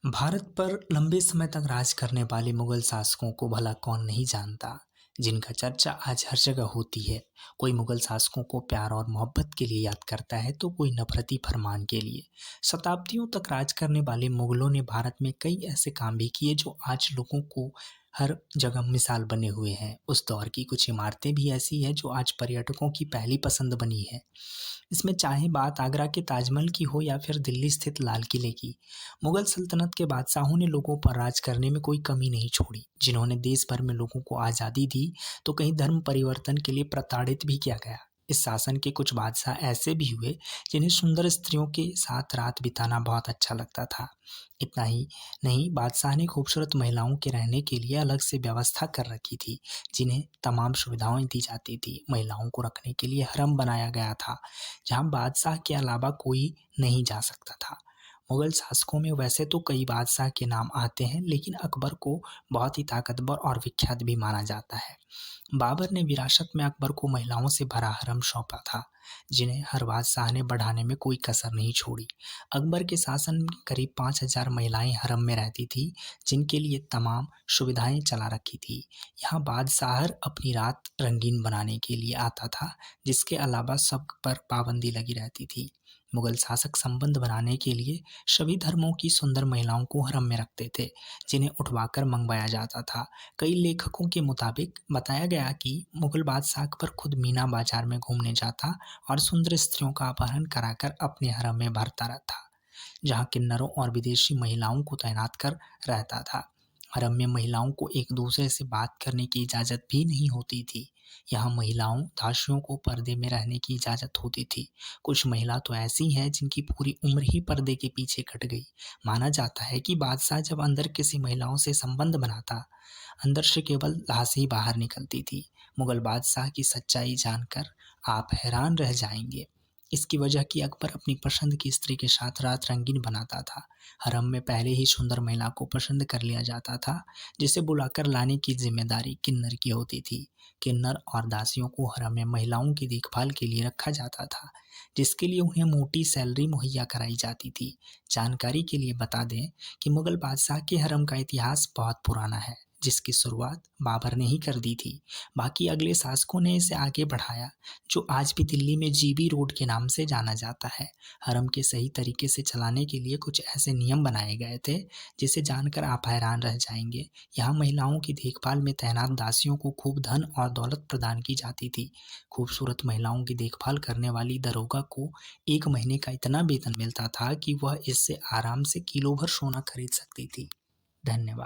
भारत पर लंबे समय तक राज करने वाले मुगल शासकों को भला कौन नहीं जानता, जिनका चर्चा आज हर जगह होती है। कोई मुगल शासकों को प्यार और मोहब्बत के लिए याद करता है तो कोई नफरती फरमान के लिए। शताब्दियों तक राज करने वाले मुगलों ने भारत में कई ऐसे काम भी किए जो आज लोगों को हर जगह मिसाल बने हुए हैं। उस दौर की कुछ इमारतें भी ऐसी हैं जो आज पर्यटकों की पहली पसंद बनी है। इसमें चाहे बात आगरा के ताजमहल की हो या फिर दिल्ली स्थित लाल किले की, मुगल सल्तनत के बादशाहों ने लोगों पर राज करने में कोई कमी नहीं छोड़ी। जिन्होंने देश भर में लोगों को आज़ादी दी तो कहीं धर्म परिवर्तन के लिए प्रताड़ित भी किया गया। इस शासन के कुछ बादशाह ऐसे भी हुए जिन्हें सुंदर स्त्रियों के साथ रात बिताना बहुत अच्छा लगता था। इतना ही नहीं, बादशाह ने खूबसूरत महिलाओं के रहने के लिए अलग से व्यवस्था कर रखी थी, जिन्हें तमाम सुविधाएं दी जाती थी। महिलाओं को रखने के लिए हरम बनाया गया था, जहां बादशाह के अलावा कोई नहीं जा सकता था। मुगल शासकों में वैसे तो कई बादशाह के नाम आते हैं, लेकिन अकबर को बहुत ही ताकतवर और विख्यात भी माना जाता है। बाबर ने विरासत में अकबर को महिलाओं से भरा हरम सौंपा था, जिन्हें हर बादशाह ने बढ़ाने में कोई कसर नहीं छोड़ी। अकबर के शासन में करीब 5,000 महिलाएं हरम में रहती थी, जिनके लिए तमाम सुविधाएं चला रखी थी। यहाँ बादशाह अपनी रात रंगीन बनाने के लिए आता था, जिसके अलावा सब पर पाबंदी लगी रहती थी। मुगल शासक संबंध बनाने के लिए सभी धर्मों की सुंदर महिलाओं को हरम में रखते थे, जिन्हें उठवाकर मंगवाया जाता था। कई लेखकों के मुताबिक बताया गया कि मुगल बादशाह अकबर खुद मीना बाजार में घूमने जाता और सुंदर स्त्रियों का अपहरण कराकर अपने हरम में भरता रहता, जहाँ किन्नरों और विदेशी महिलाओं को तैनात कर रहता था। हरम में महिलाओं को एक दूसरे से बात करने की इजाज़त भी नहीं होती थी। यहाँ महिलाओं दासियों को पर्दे में रहने की इजाज़त होती थी। कुछ महिला तो ऐसी हैं जिनकी पूरी उम्र ही पर्दे के पीछे कट गई। माना जाता है कि बादशाह जब अंदर किसी महिलाओं से संबंध बनाता, अंदर से केवल लाश ही बाहर निकलती थी। मुगल बादशाह की सच्चाई जानकर आप हैरान रह जाएंगे। इसकी वजह कि अकबर अपनी पसंद की स्त्री के साथ रात रंगीन बनाता था। हरम में पहले ही सुंदर महिला को पसंद कर लिया जाता था, जिसे बुलाकर लाने की जिम्मेदारी किन्नर की होती थी। किन्नर और दासियों को हरम में महिलाओं की देखभाल के लिए रखा जाता था, जिसके लिए उन्हें मोटी सैलरी मुहैया कराई जाती थी। जानकारी के लिए बता दें कि मुगल बादशाह के हरम का इतिहास बहुत पुराना है, जिसकी शुरुआत बाबर ने ही कर दी थी। बाकी अगले शासकों ने इसे आगे बढ़ाया, जो आज भी दिल्ली में जीबी रोड के नाम से जाना जाता है। हरम के सही तरीके से चलाने के लिए कुछ ऐसे नियम बनाए गए थे, जिसे जानकर आप हैरान रह जाएंगे। यहाँ महिलाओं की देखभाल में तैनात दासियों को खूब धन और दौलत प्रदान की जाती थी। खूबसूरत महिलाओं की देखभाल करने वाली दरोगा को 1 महीने का इतना वेतन मिलता था कि वह इससे आराम से किलो भर सोना खरीद सकती थी। धन्यवाद।